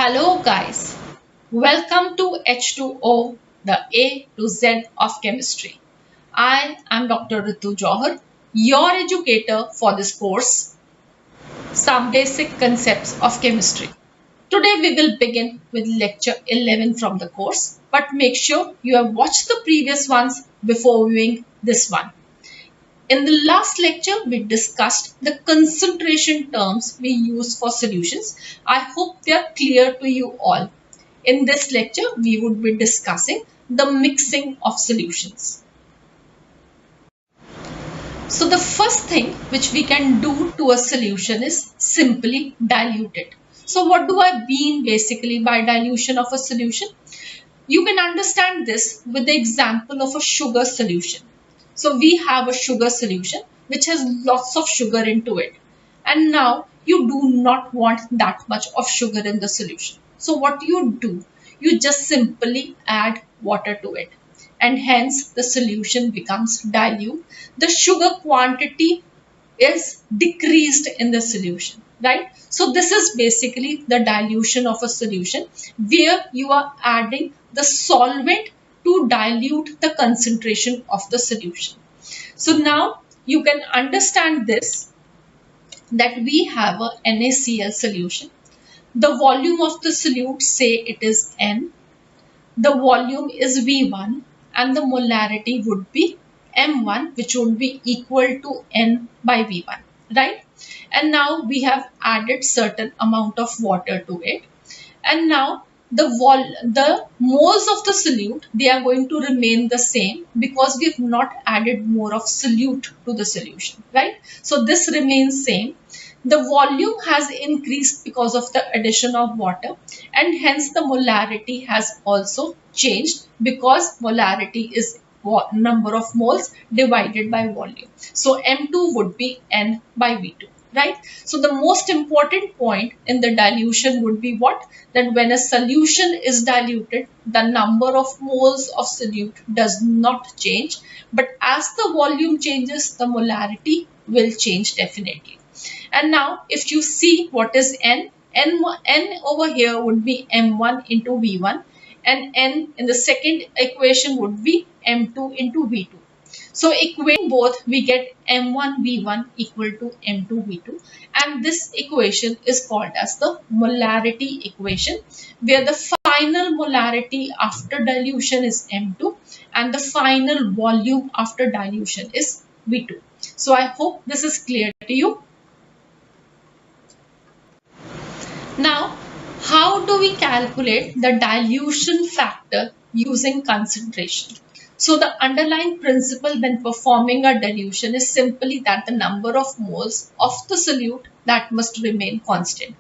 Hello guys, welcome to H2O, the A to Z of chemistry. I am Dr. Ritu Johar, your educator for this course, Some Basic Concepts of Chemistry. Today we will begin with lecture 11 from the course, but make sure you have watched the previous ones before viewing this one. In the last lecture, we discussed the concentration terms we use for solutions. I hope they are clear to you all. In this lecture, we would be discussing the mixing of solutions. So the first thing which we can do to a solution is simply dilute it. So what do I mean basically by dilution of a solution? You can understand this with the example of a sugar solution. So we have a sugar solution which has lots of sugar into it. And now you do not want that much of sugar in the solution. So what you do? You just simply add water to it. And hence the solution becomes dilute. The sugar quantity is decreased in the solution, right? So this is basically the dilution of a solution where you are adding the solvent to dilute the concentration of the solution. So now you can understand this, that we have a NaCl solution. The volume of the solute, say it is N. The volume is V1 and the molarity would be M1, which would be equal to N by V1, right? And now we have added certain amount of water to it. And now the moles of the solute, they are going to remain the same because we have not added more of solute to the solution, right? So this remains same. The volume has increased because of the addition of water, and hence the molarity has also changed because molarity is number of moles divided by volume. So M2 would be N by V2. Right? So the most important point in the dilution would be what? That when a solution is diluted, the number of moles of solute does not change. But as the volume changes, the molarity will change definitely. And now if you see what is N over here would be M1 into V1, and N in the second equation would be M2 into V2. So equating both, we get M1V1 equal to M2V2, and this equation is called as the molarity equation, where the final molarity after dilution is M2 and the final volume after dilution is V2. So I hope this is clear to you. Now, how do we calculate the dilution factor using concentration? So the underlying principle when performing a dilution is simply that the number of moles of the solute that must remain constant.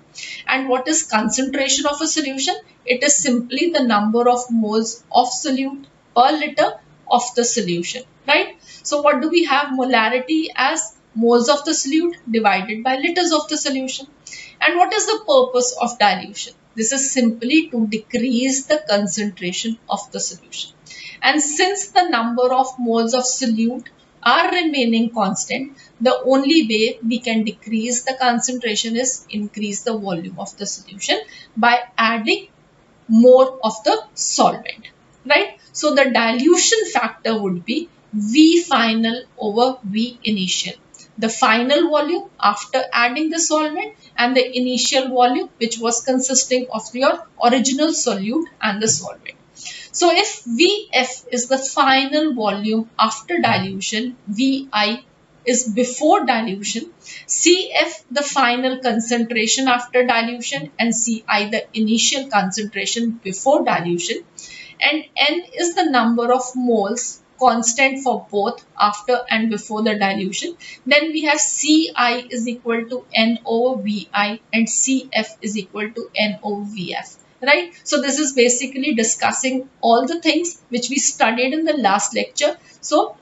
And what is concentration of a solution? It is simply the number of moles of solute per liter of the solution, right? So what do we have? Molarity as moles of the solute divided by liters of the solution. And what is the purpose of dilution? This is simply to decrease the concentration of the solution. And since the number of moles of solute are remaining constant, the only way we can decrease the concentration is increase the volume of the solution by adding more of the solvent, right? So the dilution factor would be V final over V initial. The final volume after adding the solvent and the initial volume which was consisting of your original solute and the solvent. So if Vf is the final volume after dilution, Vi is before dilution, Cf the final concentration after dilution, and Ci the initial concentration before dilution, and N is the number of moles constant for both after and before the dilution. Then we have Ci is equal to N over Vi and Cf is equal to N over Vf. Right? So this is basically discussing all the things which we studied in the last lecture. So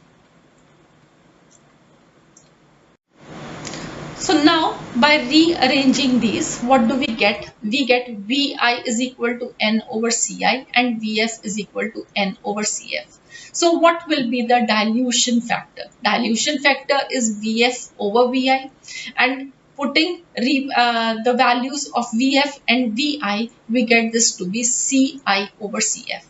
now by rearranging these, what do we get? We get Vi is equal to N over Ci and Vf is equal to N over Cf. So what will be the dilution factor? Dilution factor is Vf over Vi, and putting the values of Vf and Vi, we get this to be Ci over Cf.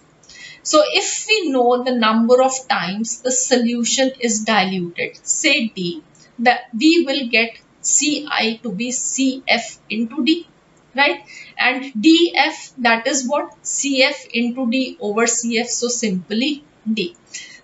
So if we know the number of times the solution is diluted, say D, that we will get Ci to be Cf into D, right? And Df, that is what? Cf into D over Cf, so simply D.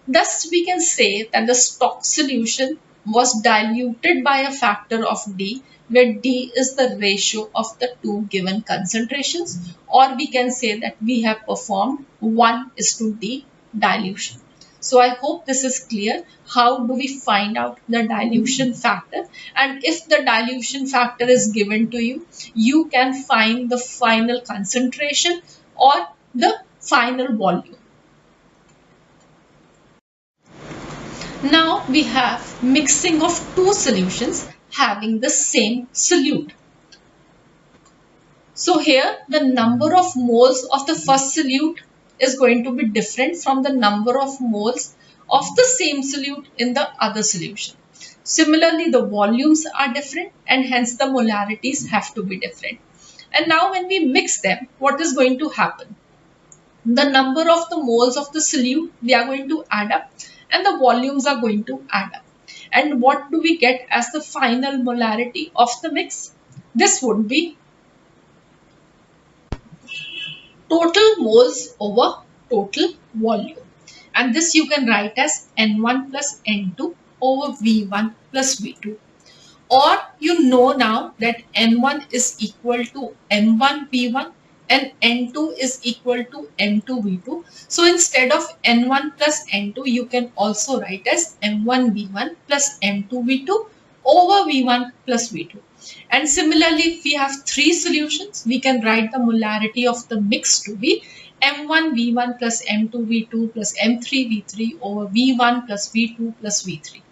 Thus, we can say that the stock solution was diluted by a factor of D, where D is the ratio of the two given concentrations, or we can say that we have performed 1:D dilution. So I hope this is clear. How do we find out the dilution factor? And if the dilution factor is given to you, you can find the final concentration or the final volume. Now we have mixing of two solutions having the same solute. So here the number of moles of the first solute is going to be different from the number of moles of the same solute in the other solution. Similarly, the volumes are different and hence the molarities have to be different. And now when we mix them, what is going to happen? The number of the moles of the solute, they are going to add up, and the volumes are going to add up. And what do we get as the final molarity of the mix? This would be total moles over total volume. And this you can write as N1 plus N2 over V1 plus V2. Or you know now that N1 is equal to M1 V1 and N2 is equal to M2 V2. So instead of N1 plus N2, you can also write as M1 V1 plus M2 V2 over V1 plus V2. And similarly, if we have three solutions, we can write the molarity of the mix to be M1 V1 plus M2 V2 plus M3 V3 over V1 plus V2 plus V3.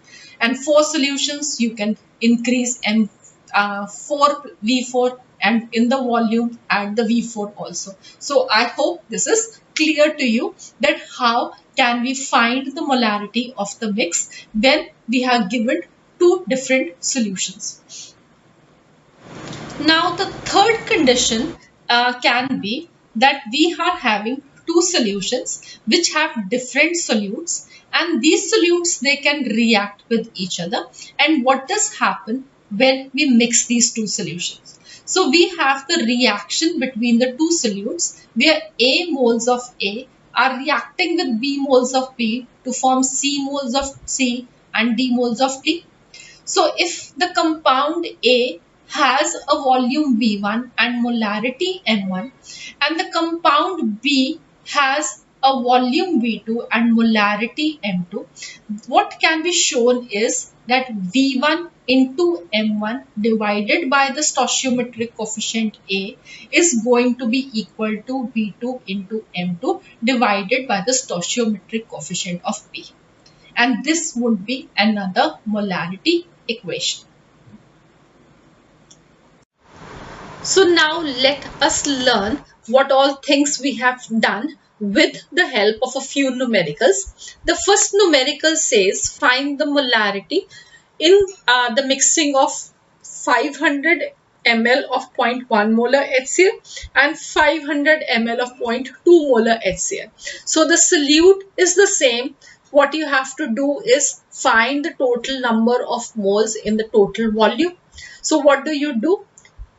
And four solutions, you can increase M4 V4 and in the volume add the V4 also. So I hope this is clear to you that how can we find the molarity of the mix when we have given two different solutions. Now the third condition can be that we are having two solutions which have different solutes, and these solutes, they can react with each other. And what does happen when we mix these two solutions? So we have the reaction between the two solutes where A moles of A are reacting with B moles of B to form C moles of C and D moles of D. So if the compound A has a volume V1 and molarity M1, and the compound B has a volume V2 and molarity M2, what can be shown is that V1 into M1 divided by the stoichiometric coefficient A is going to be equal to V2 into M2 divided by the stoichiometric coefficient of B. And this would be another molarity equation. So now let us learn what all things we have done with the help of a few numericals. The first numerical says find the molarity in the mixing of 500 ml of 0.1 molar HCl and 500 ml of 0.2 molar HCl. So the solute is the same. What you have to do is find the total number of moles in the total volume. So what do you do?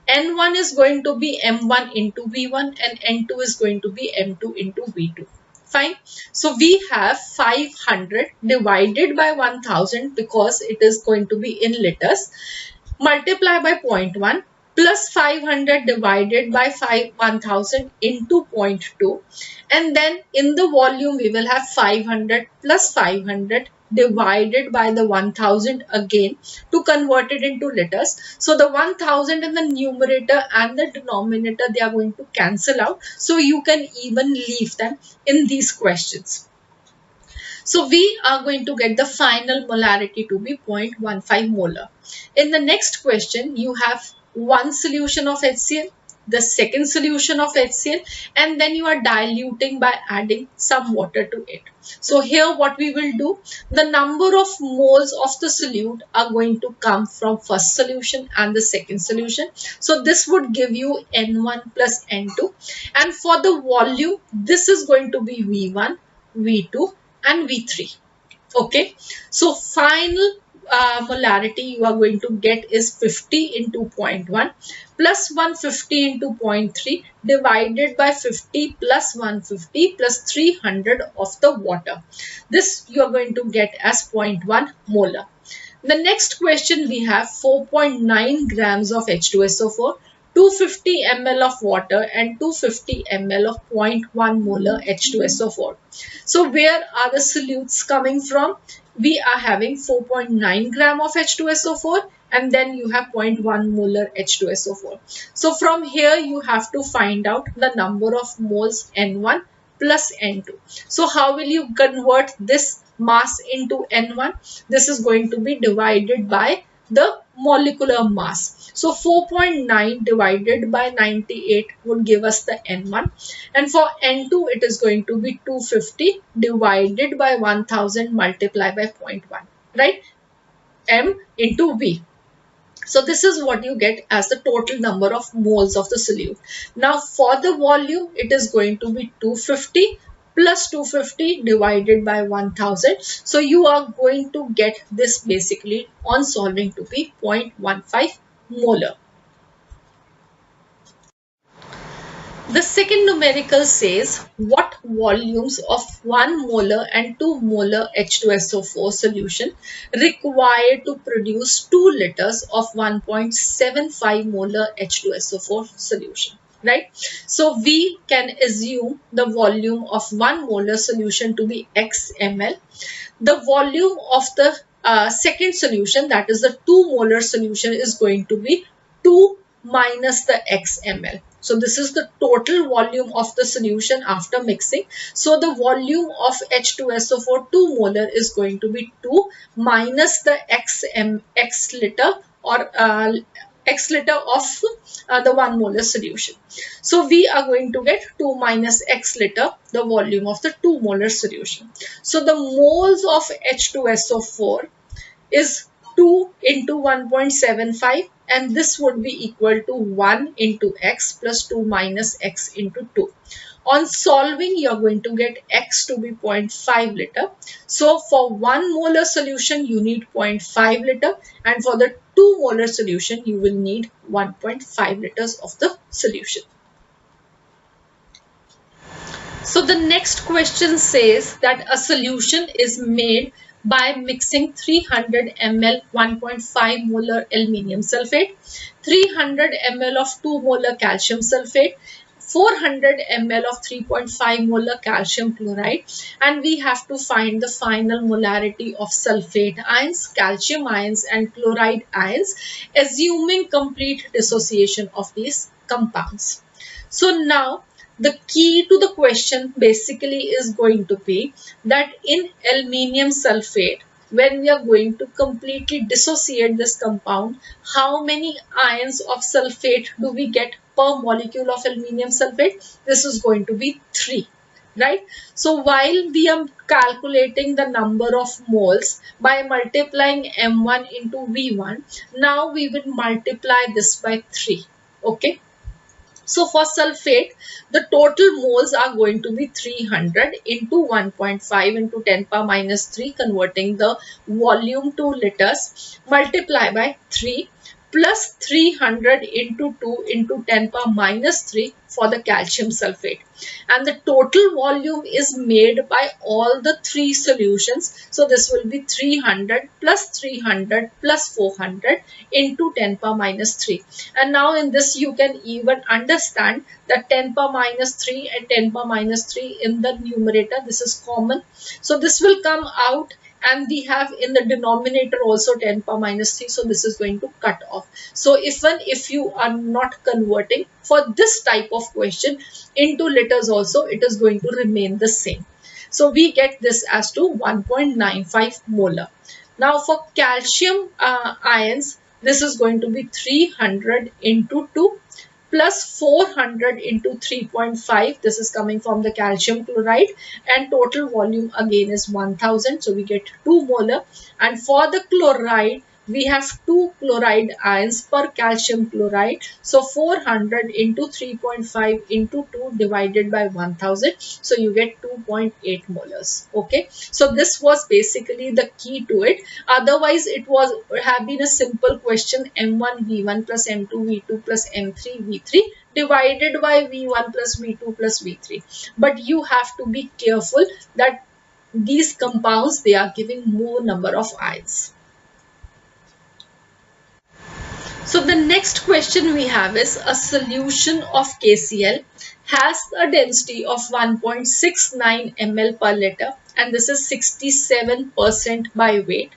N1 is going to be M1 into V1 and N2 is going to be M2 into V2. Fine. So we have 500 divided by 1000 because it is going to be in liters. Multiply by 0.1 plus 500 divided by 1000 into 0.2. And then in the volume we will have 500 plus 500 divided by the 1000 again to convert it into liters. So the 1000 in the numerator and the denominator, they are going to cancel out. So you can even leave them in these questions. So we are going to get the final molarity to be 0.15 molar. In the next question, you have one solution of HCl the second solution of HCl, and then you are diluting by adding some water to it. So here what we will do, the number of moles of the solute are going to come from first solution and the second solution. So this would give you N1 plus N2, and for the volume this is going to be V1, V2 and V3. Okay, so final molarity you are going to get is 50 into 0.1 plus 150 into 0.3 divided by 50 plus 150 plus 300 of the water. This you are going to get as 0.1 molar. The next question we have 4.9 grams of H2SO4, 250 ml of water and 250 ml of 0.1 molar H2SO4. So where are the solutes coming from? We are having 4.9 gram of H2SO4 and then you have 0.1 molar H2SO4. So from here you have to find out the number of moles N1 plus N2. So how will you convert this mass into N1? This is going to be divided by the molecular mass. So 4.9 divided by 98 would give us the N1, and for N2 it is going to be 250 divided by 1000 multiplied by 0.1, right? M into V. So this is what you get as the total number of moles of the solute. Now for the volume it is going to be 250 plus 250 divided by 1000. So you are going to get this basically on solving to be 0.15 molar. The second numerical says what volumes of 1 molar and 2 molar H2SO4 solution required to produce 2 liters of 1.75 molar H2SO4 solution, right? So we can assume the volume of 1 molar solution to be X ml. The volume of the second solution, that is the 2 molar solution, is going to be 2 minus the X ml. So this is the total volume of the solution after mixing. So the volume of H2SO4 2 molar is going to be 2 minus the X liter or X liter of the 1 molar solution. So we are going to get 2 minus X liter, the volume of the 2 molar solution. So the moles of H2SO4 is 2 into 1.75, and this would be equal to 1 into X plus 2 minus X into 2. On solving, you are going to get X to be 0.5 liter. So for 1 molar solution, you need 0.5 liter, and for the 2 molar solution, you will need 1.5 liters of the solution. So the next question says that a solution is made by mixing 300 ml 1.5 molar aluminium sulfate, 300 ml of 2 molar calcium sulfate, 400 ml of 3.5 molar calcium chloride, and we have to find the final molarity of sulfate ions, calcium ions and chloride ions, assuming complete dissociation of these compounds. So now the key to the question basically is going to be that in aluminium sulfate, when we are going to completely dissociate this compound, how many ions of sulfate do we get per molecule of aluminium sulfate? This is going to be 3, right? So while we are calculating the number of moles by multiplying M1 into V1, now we will multiply this by 3, okay? So for sulfate, the total moles are going to be 300 into 1.5 into 10 power minus 3, converting the volume to liters, multiply by 3 plus 300 into 2 into 10 power minus 3 for the calcium sulfate. And the total volume is made by all the 3 solutions. So this will be 300 plus 400 into 10 power minus 3. And now in this you can even understand that 10 power minus 3 and 10 power minus 3 in the numerator, this is common. So this will come out, and we have in the denominator also 10 power minus 3. So this is going to cut off. So even if you are not converting for this type of question into liters also, it is going to remain the same. So we get this as to 1.95 molar. Now for calcium ions, this is going to be 300 into 2 plus 400 into 3.5. This is coming from the calcium chloride, and total volume again is 1000. So we get 2 molar. And for the chloride, we have 2 chloride ions per calcium chloride. So 400 into 3.5 into 2 divided by 1000. So you get 2.8 molars. Okay. So this was basically the key to it. Otherwise, it was have been a simple question: M1 V1 plus M2 V2 plus M3 V3 divided by V1 plus V2 plus V3. But you have to be careful that these compounds, they are giving more number of ions. So the next question we have is: a solution of KCl has a density of 1.69 ml per liter, and this is 67% by weight.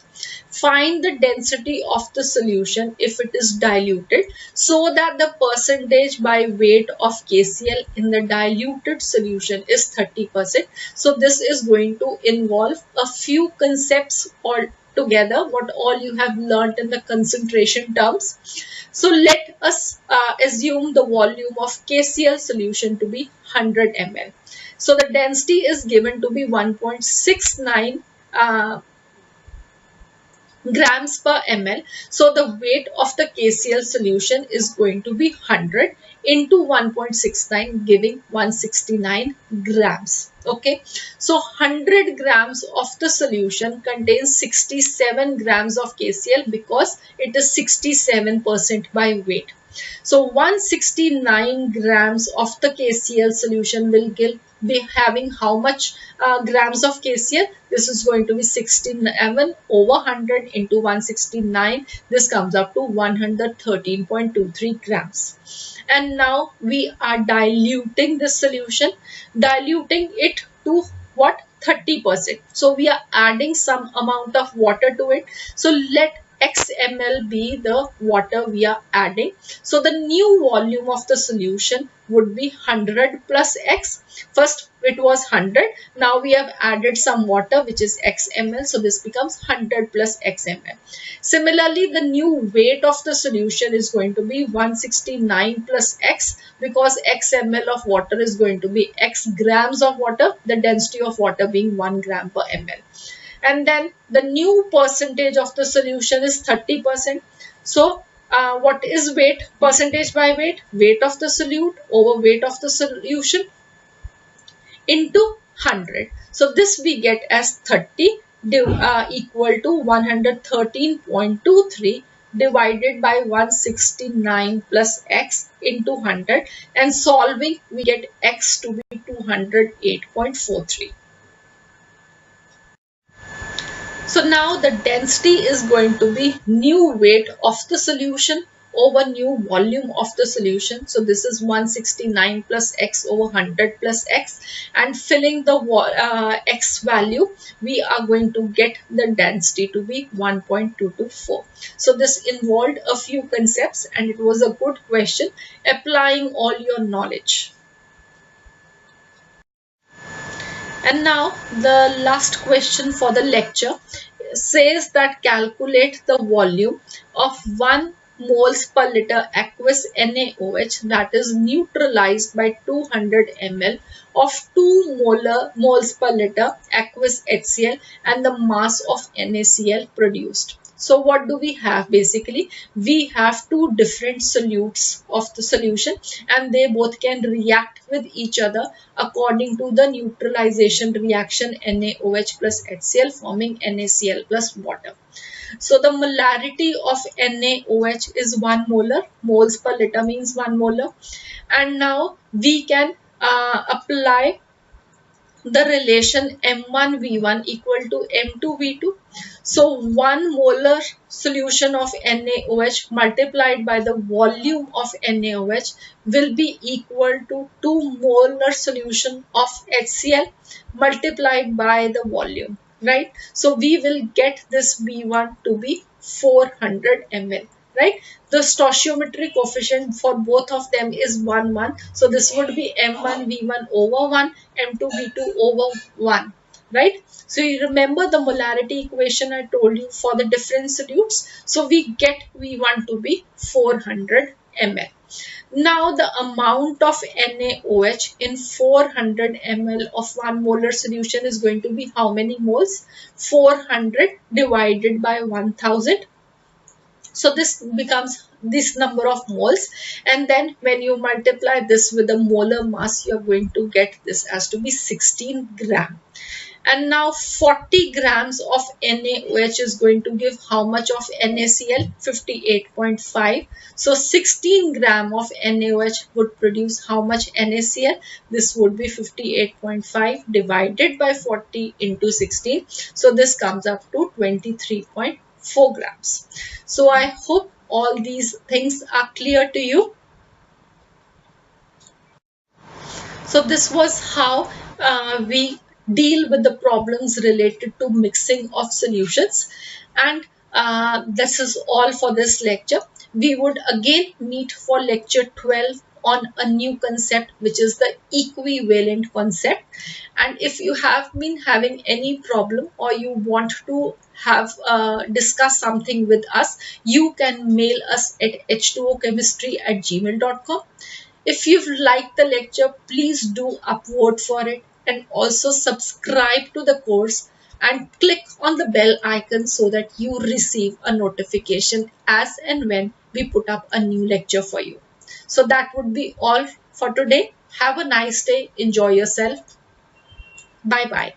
Find the density of the solution if it is diluted, so that the percentage by weight of KCl in the diluted solution is 30%. So this is going to involve a few concepts all together, what all you have learnt in the concentration terms. So let us assume the volume of KCl solution to be 100 ml. So the density is given to be 1.69 grams per ml. So the weight of the KCl solution is going to be 100 into 1.69, giving 169 grams. Okay, so 100 grams of the solution contains 67 grams of KCl because it is 67% by weight. So 169 grams of the KCl solution will be having how much grams of KCl? This is going to be 67 over 100 into 169. This comes up to 113.23 grams. And now we are diluting this solution, diluting it to what? 30%. So we are adding some amount of water to it. So let x ml be the water we are adding. So the new volume of the solution would be 100 plus x. First it was 100. Now we have added some water, which is x ml. So this becomes 100 plus x ml. Similarly, the new weight of the solution is going to be 169 plus x, because x ml of water is going to be x grams of water, the density of water being 1 gram per ml. And then the new percentage of the solution is 30%. So what is weight? Percentage by weight? Weight of the solute over weight of the solution into 100. So this we get as 30 equal to 113.23 divided by 169 plus x into 100, and solving we get x to be 208.43. So now the density is going to be new weight of the solution over new volume of the solution. So this is 169 plus x over 100 plus x, and filling the x value, we are going to get the density to be 1.224. So this involved a few concepts, and it was a good question applying all your knowledge. And now the last question for the lecture says that calculate the volume of 1 moles per liter aqueous NaOH that is neutralized by 200 ml of 2 moles per liter aqueous HCl and the mass of NaCl produced. So what do we have? Basically, we have two different solutes of the solution, and they both can react with each other according to the neutralization reaction NaOH plus HCl forming NaCl plus water. So the molarity of NaOH is 1 molar. Moles per liter means 1 molar. And now we can apply the relation M1V1 equal to M2V2. So 1 molar solution of NaOH multiplied by the volume of NaOH will be equal to 2 molar solution of HCl multiplied by the volume, right? So we will get this V1 to be 400 ml. Right, the stoichiometry coefficient for both of them is 1 1. So this would be M1 V1 over 1, M2 V2 over 1. Right, so you remember the molarity equation I told you for the different solutes. So we get V1 to be 400 ml. Now the amount of NaOH in 400 ml of 1 molar solution is going to be how many moles? 400 divided by 1000. So this becomes this number of moles, and then when you multiply this with the molar mass, you are going to get this as to be 16 gram. And now 40 grams of NaOH is going to give how much of NaCl? 58.5. So 16 gram of NaOH would produce how much NaCl? This would be 58.5 divided by 40 into 16. So this comes up to 23.4 grams. So I hope all these things are clear to you. So this was how we deal with the problems related to mixing of solutions. And this is all for this lecture. We would again meet for lecture 12 on a new concept, which is the equivalent concept. And if you have been having any problem or you want to have discuss something with us, you can mail us at h2ochemistry@gmail.com. If you've liked the lecture, please do upvote for it and also subscribe to the course and click on the bell icon so that you receive a notification as and when we put up a new lecture for you. So that would be all for today. Have a nice day. Enjoy yourself. Bye bye.